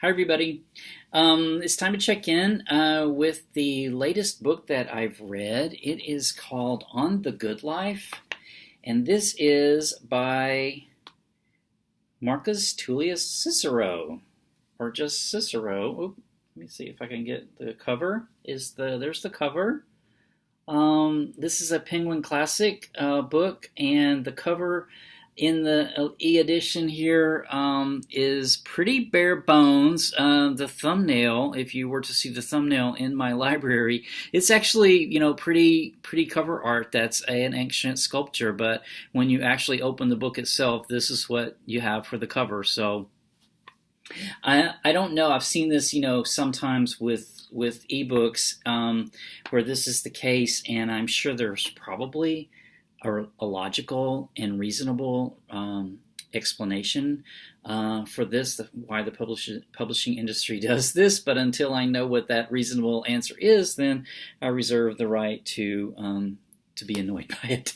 Hi, everybody. It's time to check in with the latest book that I've read. It is called On the Good Life, and this is by Marcus Tulles Cicero, or just Cicero. Oop, let me see if I can get the cover. There's the cover. This is a Penguin Classic book, and the cover in the e-edition here is pretty bare bones. The thumbnail, if you were to see the thumbnail in my library, it's actually, pretty cover art. That's an ancient sculpture, but when you actually open the book itself, this is what you have for the cover. So I don't know. I've seen this, sometimes with ebooks where this is the case, and I'm sure there's probably a logical and reasonable explanation for this, why the publishing industry does this. But until I know what that reasonable answer is, then I reserve the right to be annoyed by it.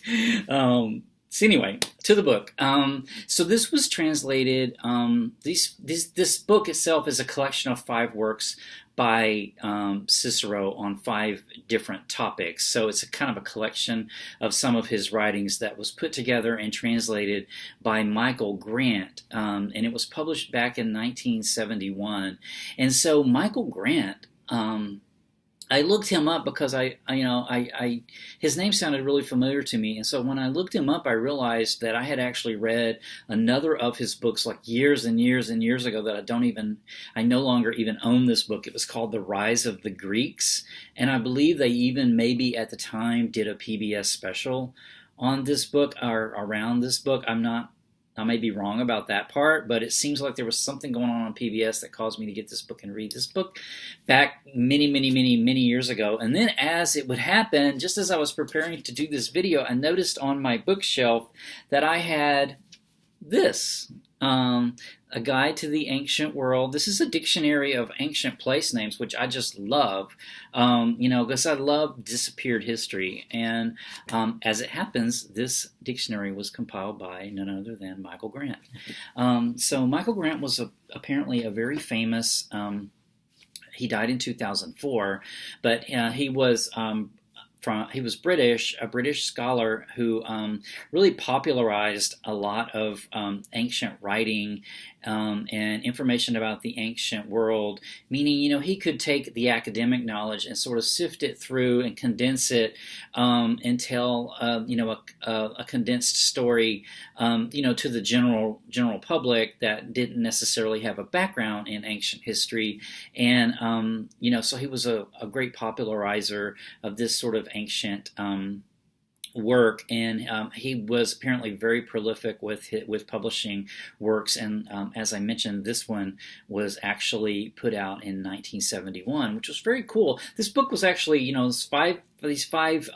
So anyway, to the book. So this was translated. This book itself is a collection of 5 works by Cicero on 5 different topics. So it's a kind of a collection of some of his writings that was put together and translated by Michael Grant, and it was published back in 1971. And so Michael Grant, I looked him up because his name sounded really familiar to me, and so when I looked him up, I realized that I had actually read another of his books like years and years and years ago that I no longer even own this book. It was called The Rise of the Greeks, and I believe they even maybe at the time did a PBS special on this book or around this book. I may be wrong about that part, but it seems like there was something going on PBS that caused me to get this book and read this book back many, many, many, many years ago. And then as it would happen, just as I was preparing to do this video, I noticed on my bookshelf that I had this, A Guide to the Ancient World. This is a dictionary of ancient place names, which I just love, because I love disappeared history. And as it happens, this dictionary was compiled by none other than Michael Grant. So Michael Grant was apparently a very famous, he died in 2004, but he was British, a British scholar who really popularized a lot of ancient writing and information about the ancient world, meaning, he could take the academic knowledge and sort of sift it through and condense it and tell, a condensed story, to the general public that didn't necessarily have a background in ancient history. And, so he was a great popularizer of this sort of ancient work, and he was apparently very prolific with publishing works. And as I mentioned, this one was actually put out in 1971, which was very cool. This book was actually, these five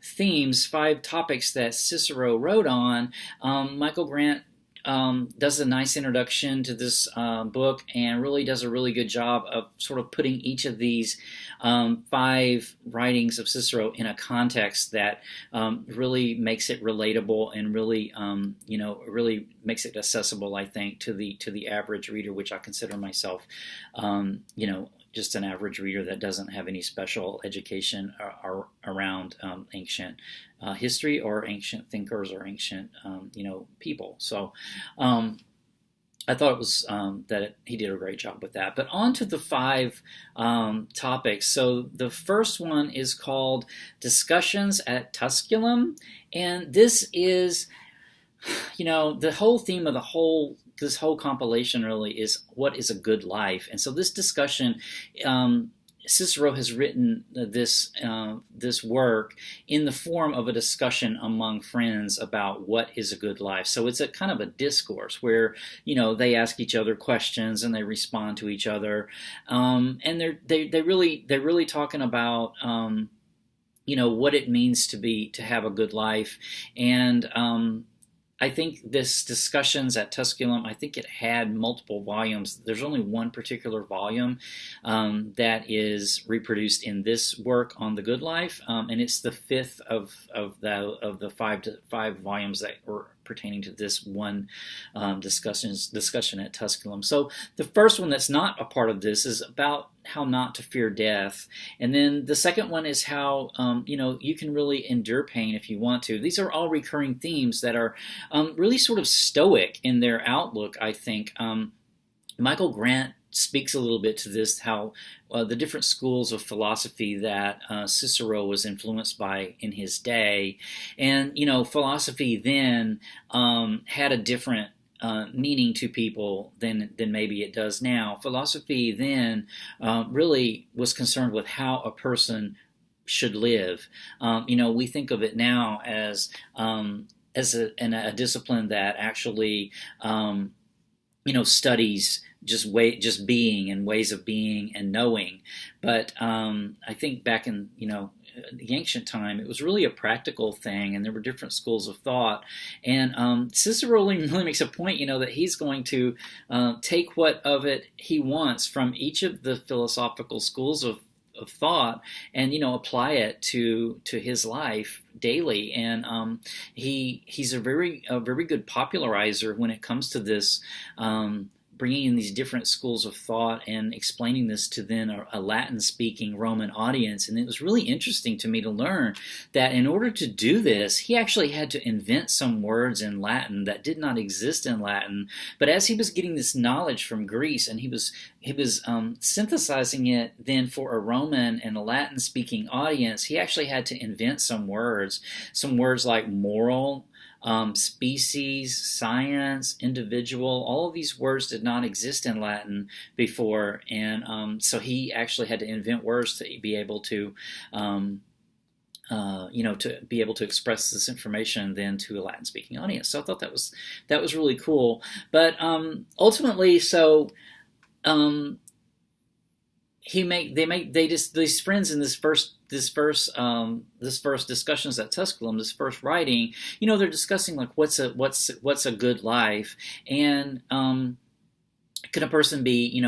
themes, 5 topics that Cicero wrote on. Michael Grant does a nice introduction to this book and really does a really good job of sort of putting each of these 5 writings of Cicero in a context that really makes it relatable and really, really makes it accessible, I think, to the average reader, which I consider myself, just an average reader that doesn't have any special education around ancient history or ancient thinkers or ancient, people. So I thought it was that he did a great job with that. But on to the 5 topics. So the first one is called Discussions at Tusculum, and this is, the whole theme of this whole compilation really is what is a good life. And so this discussion, Cicero has written this work in the form of a discussion among friends about what is a good life. So it's a kind of a discourse where, they ask each other questions and they respond to each other, and they're really talking about what it means to have a good life. And I think this Discussions at Tusculum, I think it had multiple volumes. There's only one particular volume that is reproduced in this work on the good life, and it's the 5th of the five volumes that pertaining to this one discussion at Tusculum. So the first one that's not a part of this is about how not to fear death, and then the second one is how you can really endure pain if you want to. These are all recurring themes that are really sort of stoic in their outlook, I think. Michael Grant speaks a little bit to this, how the different schools of philosophy that Cicero was influenced by in his day. And, philosophy then had a different meaning to people than maybe it does now. Philosophy then really was concerned with how a person should live. We think of it now as a discipline that actually studies just being and ways of being and knowing. But I think back in the ancient time, it was really a practical thing, and there were different schools of thought. And Cicero really makes a point, that he's going to take what of it he wants from each of the philosophical schools of thought and apply it to his life daily. And he's a very good popularizer when it comes to this, bringing in these different schools of thought and explaining this to then a Latin-speaking Roman audience. And it was really interesting to me to learn that in order to do this, he actually had to invent some words in Latin that did not exist in Latin. But as he was getting this knowledge from Greece, and he was synthesizing it then for a Roman and a Latin-speaking audience, he actually had to invent some words like moral, species, science, individual. All of these words did not exist in Latin before, and so he actually had to invent words to be able to express this information then to a Latin-speaking audience. So I thought that was really cool. But ultimately, so these friends in this first discussions at Tusculum, this first writing, they're discussing like what's a good life, and can a person be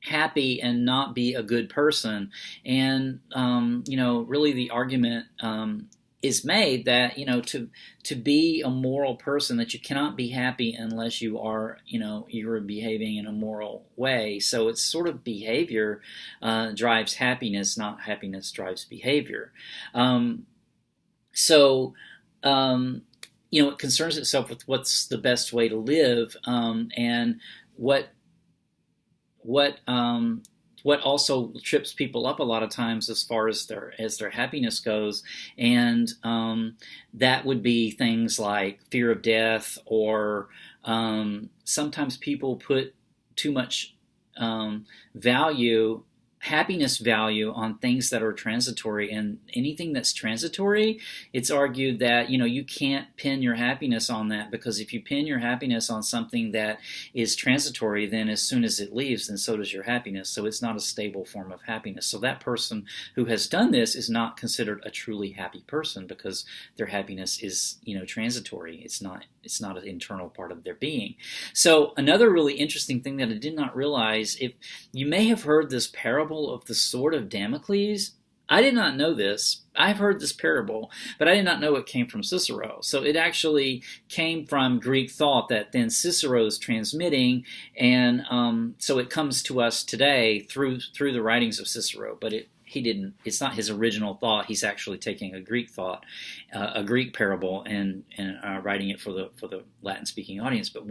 happy and not be a good person? And really the argument is made that to be a moral person, that you cannot be happy unless you are you're behaving in a moral way. So it's sort of behavior drives happiness, not happiness drives behavior. It concerns itself with what's the best way to live, and what also trips people up a lot of times as far as their happiness goes, and that would be things like fear of death, or sometimes people put too much happiness value on things that are transitory. And anything that's transitory, it's argued that you can't pin your happiness on that, because if you pin your happiness on something that is transitory, then as soon as it leaves, then so does your happiness. So it's not a stable form of happiness. So that person who has done this is not considered a truly happy person, because their happiness is transitory. It's not an internal part of their being. So another really interesting thing that I did not realize, if you may have heard this parable of the sword of Damocles. I did not know this. I've heard this parable, but I did not know it came from Cicero. So it actually came from Greek thought that then Cicero is transmitting, and so it comes to us today through the writings of Cicero. But it's not his original thought. He's actually taking a Greek thought, a Greek parable, and writing it for the Latin-speaking audience. But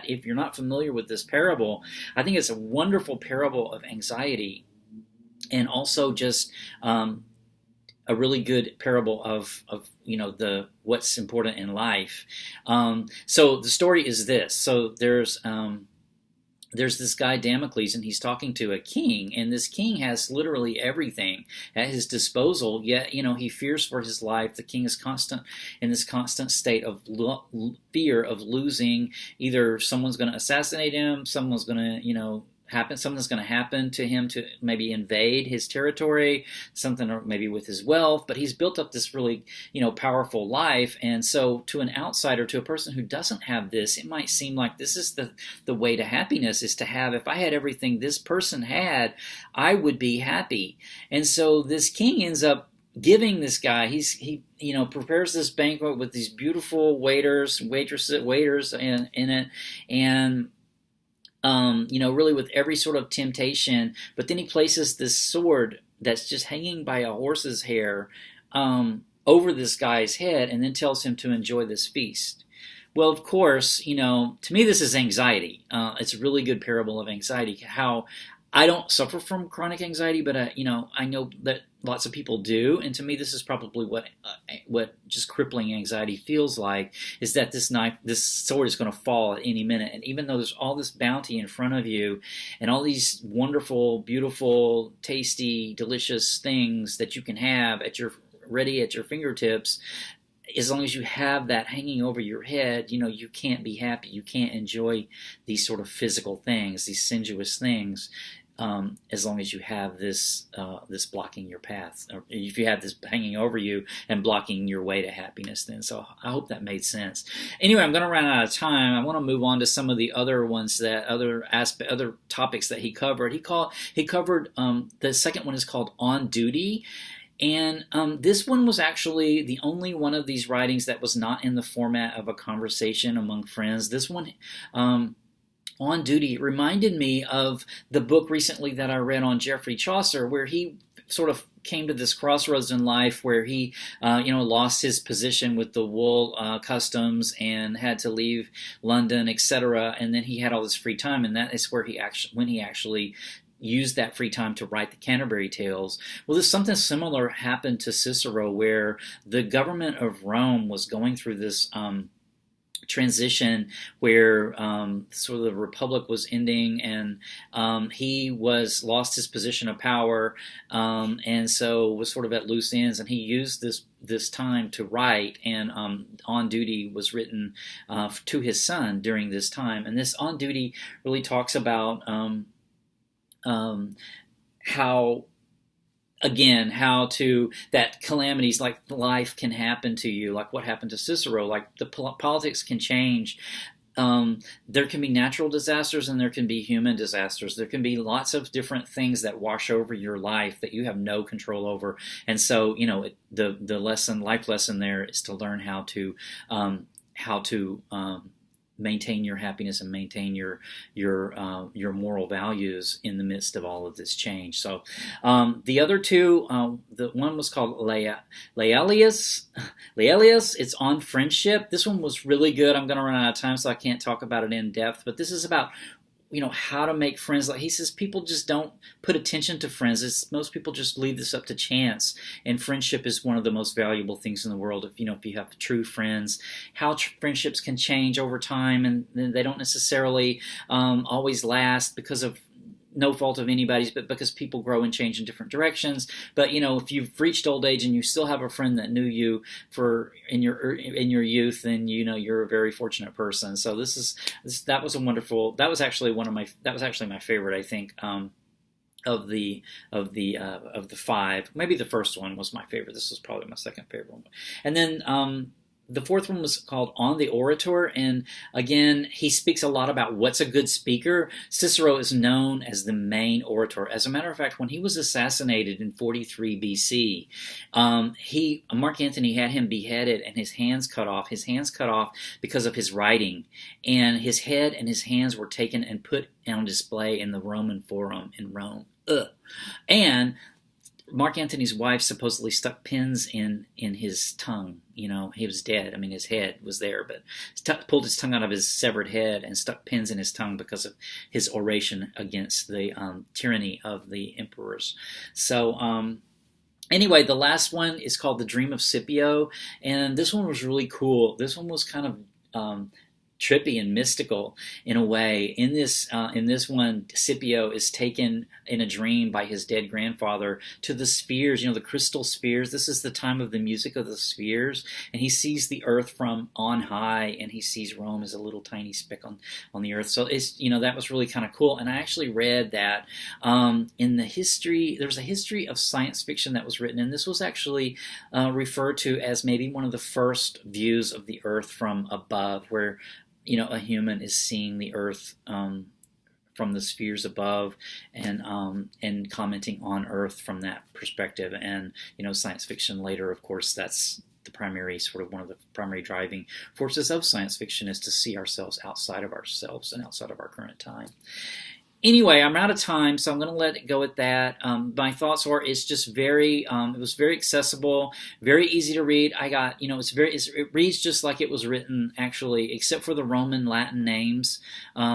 if you're not familiar with this parable, I think it's a wonderful parable of anxiety, and also just a really good parable of what's important in life. So the story is this. So there's this guy Damocles, and he's talking to a king, and this king has literally everything at his disposal, yet he fears for his life. The king is in this constant state of fear of losing. Either someone's going to assassinate him, something's going to happen to him to maybe invade his territory, something, or maybe with his wealth. But he's built up this really, powerful life. And so to an outsider, to a person who doesn't have this, it might seem like this is the way to happiness, is to have, if I had everything this person had, I would be happy. And so this king ends up giving this guy, he prepares this banquet with these beautiful waiters, waiters in it, and really with every sort of temptation. But then he places this sword that's just hanging by a horse's hair over this guy's head, and then tells him to enjoy this feast. Well, of course, to me this is anxiety. It's a really good parable of anxiety. How I don't suffer from chronic anxiety, but I know that lots of people do, and to me, this is probably what just crippling anxiety feels like. Is that this sword is going to fall at any minute, and even though there's all this bounty in front of you, and all these wonderful, beautiful, tasty, delicious things that you can have ready at your fingertips, as long as you have that hanging over your head, you can't be happy. You can't enjoy these sort of physical things, these sensuous things, as long as you have this blocking your path, or if you have this hanging over you and blocking your way to happiness. Then, so I hope that made sense. Anyway, I'm going to run out of time. I want to move on to some of the other ones other topics that he covered. He covered the second one is called On Duty. And this one was actually the only one of these writings that was not in the format of a conversation among friends. This one, On Duty, reminded me of the book recently that I read on Geoffrey Chaucer, where he sort of came to this crossroads in life where he, lost his position with the wool customs and had to leave London, etc. And then he had all this free time, and that is where he actually used that free time to write the Canterbury Tales. Well, there's something similar happened to Cicero, where the government of Rome was going through this transition where sort of the Republic was ending, and he lost his position of power, and so was sort of at loose ends, and he used this time to write, and On Duty was written to his son during this time. And this On Duty really talks about how that calamities like life can happen to you, like what happened to Cicero, like the politics can change. There can be natural disasters and there can be human disasters. There can be lots of different things that wash over your life that you have no control over. And so, the life lesson there is to learn how to maintain your happiness and maintain your moral values in the midst of all of this change. So the other two, the one was called Laelius. It's on friendship. This one was really good. I'm going to run out of time, so I can't talk about it in depth. But this is about how to make friends. Like he says, people just don't put attention to friends. Most people just leave this up to chance. And friendship is one of the most valuable things in the world. If you have true friends, how friendships can change over time, and they don't necessarily always last because of no fault of anybody's, but because people grow and change in different directions. But if you've reached old age and you still have a friend that knew you in your youth, then you're a very fortunate person. So that was actually my favorite, I think, of the five. Maybe the first one was my favorite. This was probably my second favorite one. And then the fourth one was called On the Orator, and again, he speaks a lot about what's a good speaker. Cicero is known as the main orator. As a matter of fact, when he was assassinated in 43 BC, Mark Antony had him beheaded and his hands cut off. His hands cut off because of his writing, and his head and his hands were taken and put on display in the Roman Forum in Rome. And Mark Antony's wife supposedly stuck pins in his tongue. He was dead. I mean, his head was there, but pulled his tongue out of his severed head and stuck pins in his tongue because of his oration against the tyranny of the emperors. So, anyway, the last one is called The Dream of Scipio, and this one was really cool. This one was kind of trippy and mystical in a way. In this one, Scipio is taken in a dream by his dead grandfather to the spheres, the crystal spheres. This is the time of the music of the spheres, and he sees the earth from on high, and he sees Rome as a little tiny speck on the earth. So it's that was really kind of cool. And I actually read that in the history, there's a history of science fiction that was written, and this was actually referred to as maybe one of the first views of the earth from above, where a human is seeing the earth from the spheres above, and commenting on Earth from that perspective. And science fiction later, of course, that's the primary one of the primary driving forces of science fiction, is to see ourselves outside of ourselves and outside of our current time. Anyway, I'm out of time, so I'm going to let it go at that. My thoughts are, it's just very, it was very accessible, very easy to read. I got, it reads just like it was written, actually, except for the Roman Latin names,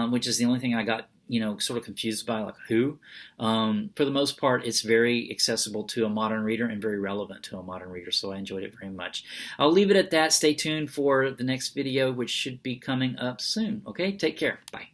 which is the only thing I got, sort of confused by, like who. For the most part, it's very accessible to a modern reader and very relevant to a modern reader, so I enjoyed it very much. I'll leave it at that. Stay tuned for the next video, which should be coming up soon. Okay, take care. Bye.